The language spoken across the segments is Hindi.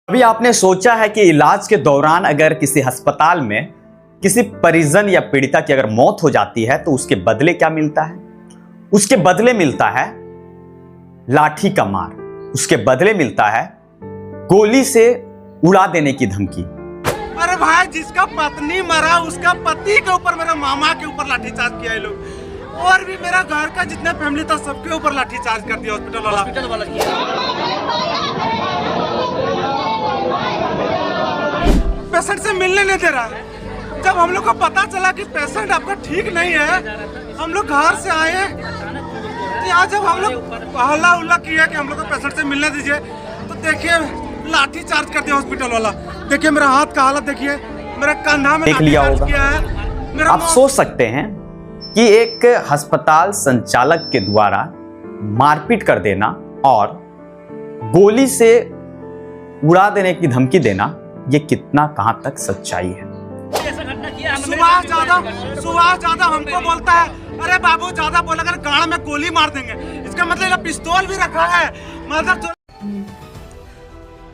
अभी आपने सोचा है कि इलाज के दौरान अगर किसी अस्पताल में किसी परिजन या पीड़िता की अगर मौत हो जाती है तो उसके बदले क्या मिलता है? उसके बदले मिलता है लाठी का मार, उसके बदले मिलता है गोली से उड़ा देने की धमकी। अरे भाई, जिसका पत्नी मरा उसका पति के ऊपर, मेरे मामा के ऊपर लाठीचार्ज किया है लोग, और भी मेरा घर का जितना फैमिली था सबके ऊपर लाठीचार्ज कर दिया हॉस्पिटल वाला किया। पेशेंट से मिलने नहीं दे रहा है। जब हम लोग को पता चला कि पेशेंट आपका ठीक नहीं है, हम लोग घर से आए, यहाँ जब हम लोग हल्ला उल्ला किया कि हम लोग को पेशेंट से मिलने दीजिए, तो देखिए लाठी चार्ज कर दिया हॉस्पिटल वाला। देखिए मेरा हाथ का हालत देखिए, मेरा कंधा में देख लिया होगा। किया है। आप सोच सकते हैं कि एक अस्पताल संचालक के द्वारा मारपीट कर देना और गोली से उड़ा देने की धमकी देना, ये कितना कहां तक सच्चाई है? सुभाष यादव हमको बोलता है, अरे बाबू ज्यादा बोला अगर गाड़ में गोली मार देंगे। इसका मतलब पिस्तौल भी रखा है।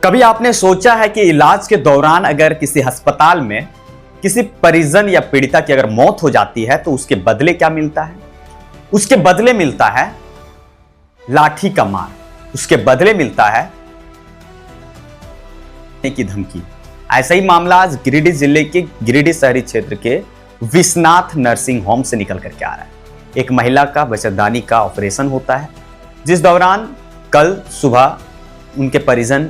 कभी आपने सोचा है कि इलाज के दौरान अगर किसी अस्पताल में किसी परिजन या पीड़िता की अगर मौत हो जाती है तो उसके बदले क्या मिलता है? उसके बदले मिलता है लाठी का मार, उसके बदले मिलता है की धमकी। ऐसा ही मामला आज गिरिडीह जिले के गिरिडीह शहरी क्षेत्र के विश्वनाथ नर्सिंग होम से निकल करके आ रहा है। एक महिला का बच्चेदानी का ऑपरेशन होता है, जिस दौरान कल सुबह उनके परिजन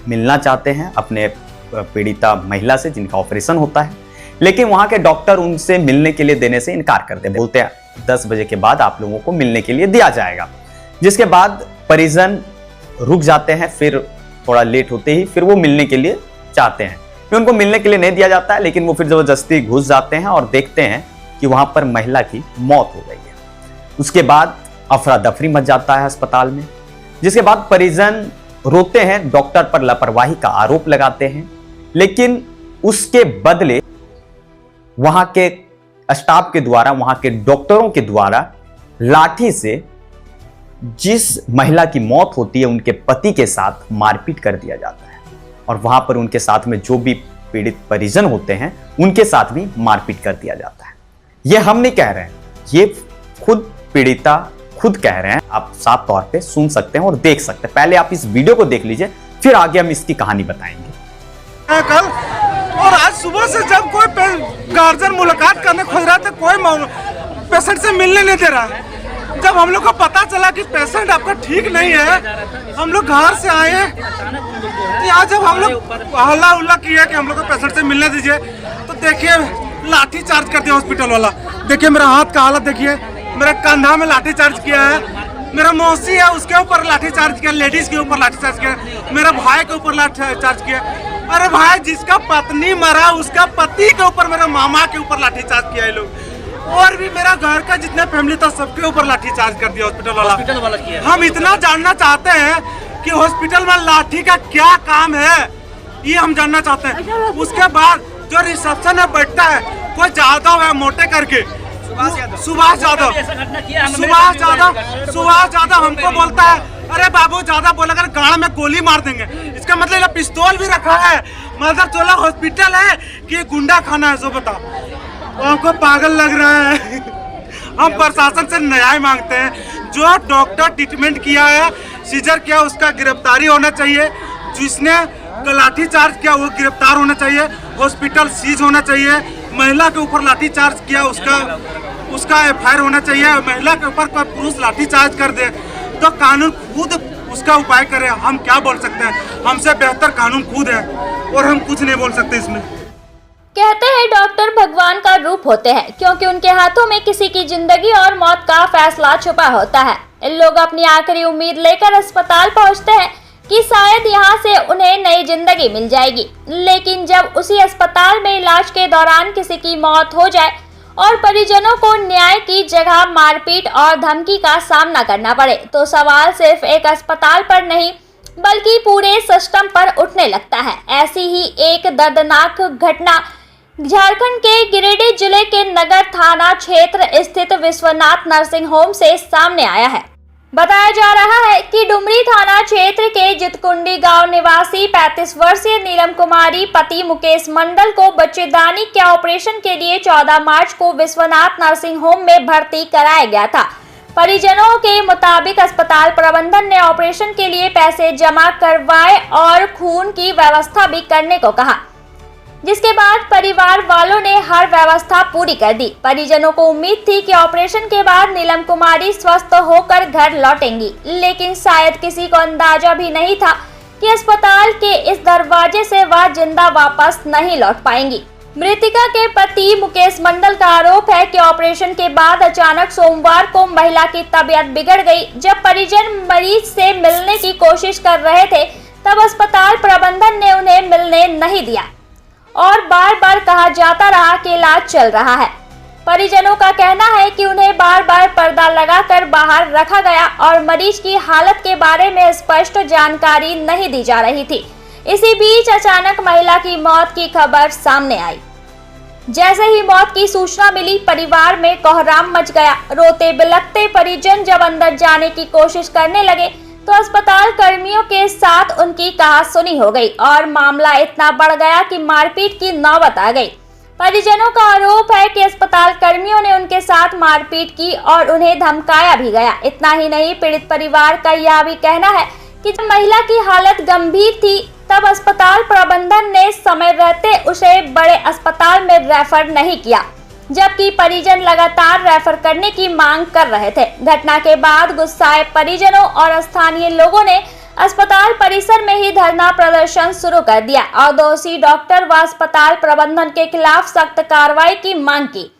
मिलना चाहते हैं अपने पीड़िता महिला से जिनका ऑपरेशन होता है, लेकिन वहां के डॉक्टर उनसे मिलने के लिए देने से इनकार करते हैं। बोलते हैं 10 बजे के बाद आप लोगों को मिलने के लिए दिया जाएगा, जिसके बाद परिजन रुक जाते हैं। फिर थोड़ा लेट होते ही फिर वो मिलने के लिए चाहते हैं, फिर उनको मिलने के लिए नहीं दिया जाता है, लेकिन वो फिर जबरदस्ती घुस जाते हैं और देखते हैं कि वहां पर महिला की मौत हो गई है। उसके बाद अफरा दफरी मच जाता है अस्पताल में, जिसके बाद परिजन रोते हैं, डॉक्टर पर लापरवाही का आरोप लगाते हैं, लेकिन उसके बदले वहां के स्टाफ के द्वारा, वहां के डॉक्टरों के द्वारा लाठी से जिस महिला की मौत होती है उनके पति के साथ मारपीट कर दिया जाता है, और वहां पर उनके साथ में जो भी पीड़ित परिजन होते हैं उनके साथ भी मारपीट कर दिया जाता है। यह हम नहीं कह रहे हैं, ये खुद पीड़िता खुद कह रहे हैं। आप साफ तौर पे सुन सकते हैं और देख सकते हैं। पहले आप इस वीडियो को देख लीजिए, फिर आगे हम इसकी कहानी बताएंगे। कल और आज सुबह से जब कोई गार्जियन मुलाकात करने खोज रहा था, कोई पेशेंट से मिलने नहीं दे रहा है। जब हम लोग को पता चला कि पेशेंट आपका ठीक नहीं है, हम लोग घर से आए, यहाँ जब हम लोग हल्ला उल्ला किया कि हम लोग को पेशेंट से मिलने दीजिए, तो देखिए लाठी चार्ज कर दिया हॉस्पिटल वाला। देखिए मेरा हाथ का हालत देखिए, मेरा कंधा में लाठी चार्ज किया है। मेरा मौसी है उसके ऊपर लाठी चार्ज किया, लेडीज के ऊपर लाठी चार्ज किया, मेरा भाई के ऊपर लाठी चार्ज किया। अरे भाई, जिसका पत्नी मरा उसका पति के ऊपर, मेरे मामा के ऊपर लाठी चार्ज किया है लोग, और भी मेरा घर का जितना फैमिली था सबके ऊपर लाठी चार्ज कर दिया हॉस्पिटल वाला किया। हम इतना जानना चाहते हैं कि हॉस्पिटल में लाठी का क्या काम है, ये हम जानना चाहते हैं। उसके बाद जो रिसेप्शन में बैठता है कोई यादव है मोटे करके, सुभाष यादव हमको बोलता है, अरे बाबू ज्यादा बोला अगर गाड़ में गोली मार देंगे। इसका मतलब पिस्तौल भी रखा है। मदर चोला हॉस्पिटल है कि गुंडा खाना है? सो बताओ, हमको पागल लग रहा है। हम प्रशासन से न्याय मांगते हैं। जो डॉक्टर ट्रीटमेंट किया है, सीजर किया, उसका गिरफ्तारी होना चाहिए। जिसने लाठी चार्ज किया वो गिरफ्तार होना चाहिए। हॉस्पिटल सीज होना चाहिए। महिला के ऊपर लाठी चार्ज किया उसका FIR होना चाहिए। महिला के ऊपर कोई पुरुष लाठी चार्ज कर दे तो कानून खुद उसका उपाय करे। हम क्या बोल सकते हैं? हमसे बेहतर कानून खुद है और हम कुछ नहीं बोल सकते इसमें। कहते हैं डॉक्टर भगवान का रूप होते हैं, क्योंकि उनके हाथों में किसी की जिंदगी और मौत का फैसला छुपा होता है। लोग अपनी आखिरी उम्मीद लेकर अस्पताल पहुंचते हैं कि शायद यहां से उन्हें नई जिंदगी मिल जाएगी, लेकिन जब उसी अस्पताल में इलाज के दौरान किसी की मौत हो जाए और परिजनों को न्याय की जगह मारपीट और धमकी का सामना करना पड़े, तो सवाल सिर्फ एक अस्पताल पर नहीं बल्कि पूरे सिस्टम पर उठने लगता है। ऐसी ही एक दर्दनाक घटना झारखंड के गिरिडीह जिले के नगर थाना क्षेत्र स्थित विश्वनाथ नर्सिंग होम से सामने आया है। बताया जा रहा है कि डुमरी थाना क्षेत्र के जितकुंडी गांव निवासी 35 वर्षीय नीलम कुमारी पति मुकेश मंडल को बच्चेदानी के ऑपरेशन के लिए 14 मार्च को विश्वनाथ नर्सिंग होम में भर्ती कराया गया था। परिजनों के मुताबिक अस्पताल प्रबंधन ने ऑपरेशन के लिए पैसे जमा करवाए और खून की व्यवस्था भी करने को कहा, जिसके बाद परिवार वालों ने हर व्यवस्था पूरी कर दी। परिजनों को उम्मीद थी कि ऑपरेशन के बाद नीलम कुमारी स्वस्थ होकर घर लौटेंगी, लेकिन शायद किसी को अंदाजा भी नहीं था कि अस्पताल के इस दरवाजे से वह जिंदा वापस नहीं लौट पाएंगी। मृतका के पति मुकेश मंडल का आरोप है कि ऑपरेशन के बाद अचानक सोमवार को महिला की तबीयत बिगड़ गई। जब परिजन मरीज से मिलने की कोशिश कर रहे थे, तब अस्पताल प्रबंधन ने उन्हें मिलने नहीं दिया और बार बार कहा जाता रहा कि इलाज चल रहा है। परिजनों का कहना है कि उन्हें बार बार पर्दा लगाकर बाहर रखा गया और मरीज की हालत के बारे में स्पष्ट जानकारी नहीं दी जा रही थी। इसी बीच अचानक महिला की मौत की खबर सामने आई। जैसे ही मौत की सूचना मिली, परिवार में कोहराम मच गया। रोते बिलखते परिजन जब अंदर जाने की कोशिश करने लगे तो अस्पताल कर्मियों के साथ उनकी कहासुनी हो गई और मामला इतना बढ़ गया कि मारपीट की नौबत आ गई। परिजनों का आरोप है कि अस्पताल कर्मियों ने उनके साथ मारपीट की और उन्हें धमकाया भी गया। इतना ही नहीं, पीड़ित परिवार का यह भी कहना है कि जब महिला की हालत गंभीर थी, तब अस्पताल प्रबंधन ने समय रहते उसे बड़े अस्पताल में रेफर नहीं किया, जबकि परिजन लगातार रेफर करने की मांग कर रहे थे। घटना के बाद गुस्साए परिजनों और स्थानीय लोगों ने अस्पताल परिसर में ही धरना प्रदर्शन शुरू कर दिया और दोषी डॉक्टर व अस्पताल प्रबंधन के खिलाफ सख्त कार्रवाई की मांग की।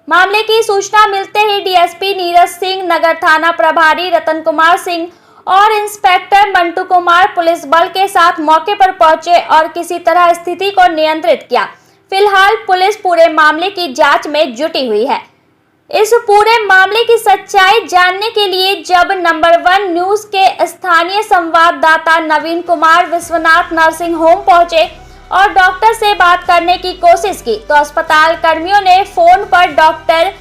मामले की सूचना मिलते ही डीएसपी नीरज सिंह, नगर थाना प्रभारी रतन कुमार सिंह और इंस्पेक्टर मंटू कुमार पुलिस बल के साथ मौके पर पहुंचे और किसी तरह स्थिति को नियंत्रित किया। फिलहाल पुलिस पूरे मामले की जांच में जुटी हुई है। इस पूरे मामले की सच्चाई जानने के लिए जब नंबर 1 न्यूज के स्थानीय संवाददाता नवीन कुमार विश्वनाथ नर्सिंग होम पहुंचे और डॉक्टर से बात करने की कोशिश की, तो अस्पताल कर्मियों ने फोन पर डॉक्टर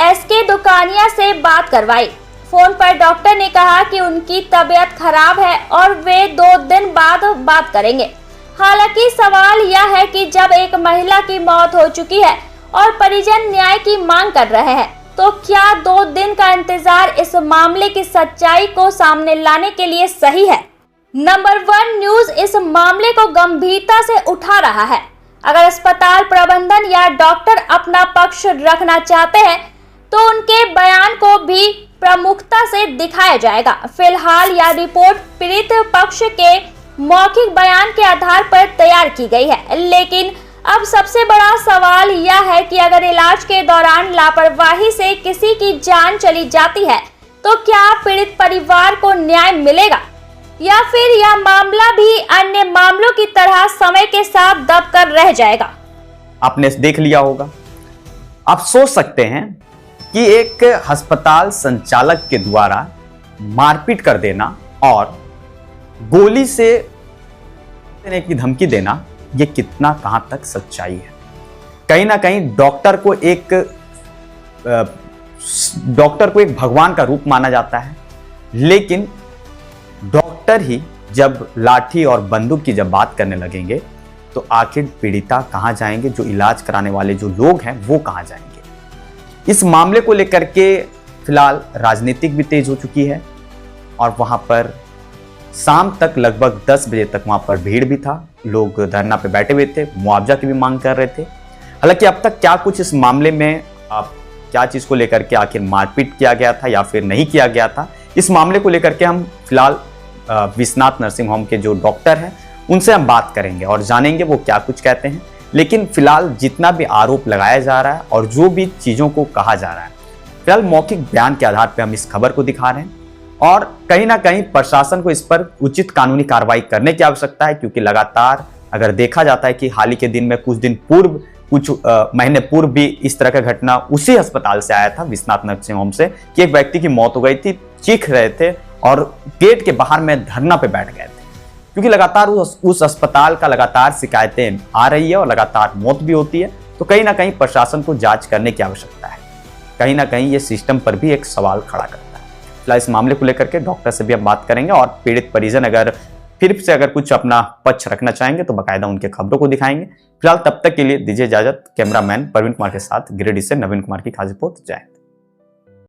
एसके दुकानिया से बात करवाई। फोन पर डॉक्टर ने कहा कि उनकी तबीयत खराब है और वे 2 दिन बाद बात करेंगे। हालांकि सवाल यह है कि जब एक महिला की मौत हो चुकी है और परिजन न्याय की मांग कर रहे हैं, तो क्या 2 दिन का इंतजार इस मामले की सच्चाई को सामने लाने के लिए सही है? नंबर 1 न्यूज इस मामले को गंभीरता से उठा रहा है। अगर अस्पताल प्रबंधन या डॉक्टर अपना पक्ष रखना चाहते हैं तो उनके बयान को भी प्रमुखता से दिखाया जाएगा। फिलहाल यह रिपोर्ट पीड़ित पक्ष के मौखिक बयान के आधार पर तैयार की गई है, लेकिन अब सबसे बड़ा सवाल यह है कि अगर इलाज के दौरान लापरवाही से किसी की जान चली जाती है तो क्या पीड़ित परिवार को न्याय मिलेगा या फिर यह मामला भी अन्य मामलों की तरह समय के साथ दबकर रह जाएगा? आपने देख लिया होगा। आप सोच सकते हैं कि एक अस्पताल संचालक के द्वारा मारपीट कर देना और गोली से देने की धमकी देना, ये कितना कहां तक सच्चाई है। कहीं ना कहीं डॉक्टर को एक भगवान का रूप माना जाता है, लेकिन डॉक्टर ही जब लाठी और बंदूक की जब बात करने लगेंगे तो आखिर पीड़िता कहां जाएंगे, जो इलाज कराने वाले जो लोग हैं वो कहां जाएंगे। इस मामले को लेकर के फिलहाल राजनीतिक भी तेज हो चुकी है और वहां पर शाम तक लगभग 10 बजे तक वहां पर भीड़ भी था। लोग धरना पे बैठे हुए थे, मुआवजा की भी मांग कर रहे थे। हालांकि अब तक क्या कुछ इस मामले में क्या चीज को लेकर के आखिर मारपीट किया गया था या फिर नहीं किया गया था, इस मामले को लेकर के हम फिलहाल विश्वनाथ नर्सिंग होम के जो डॉक्टर हैं उनसे हम बात करेंगे और जानेंगे वो क्या कुछ कहते हैं। लेकिन फिलहाल जितना भी आरोप लगाया जा रहा है और जो भी चीजों को कहा जा रहा है, फिलहाल मौखिक बयान के आधार पर हम इस खबर को दिखा रहे हैं और कहीं ना कहीं प्रशासन को इस पर उचित कानूनी कार्रवाई करने की आवश्यकता है, क्योंकि लगातार अगर देखा जाता है कि हाल ही के दिन में कुछ महीने पूर्व भी इस तरह का घटना उसी अस्पताल से आया था, विश्वनाथ नर्सिंग होम से, कि एक व्यक्ति की मौत हो गई थी, चीख रहे थे और गेट के बाहर में धरना पे बैठ गए थे, क्योंकि लगातार उस अस्पताल का लगातार शिकायतें आ रही है और लगातार मौत भी होती है। तो कहीं ना कहीं प्रशासन को जांच करने की आवश्यकता है। कहीं ना कहीं ये सिस्टम पर भी एक सवाल खड़ा करता है। फिलहाल इस मामले को लेकर के डॉक्टर से भी हम बात करेंगे और पीड़ित परिजन फिर से अगर कुछ अपना पक्ष रखना चाहेंगे तो बाकायदा उनके खबरों को दिखाएंगे। फिलहाल तब तक के लिए दीजिए इजाजत। कैमरामैन प्रवीण कुमार के साथ गिरिडीह से नवीन कुमार की खास रिपोर्ट। जय।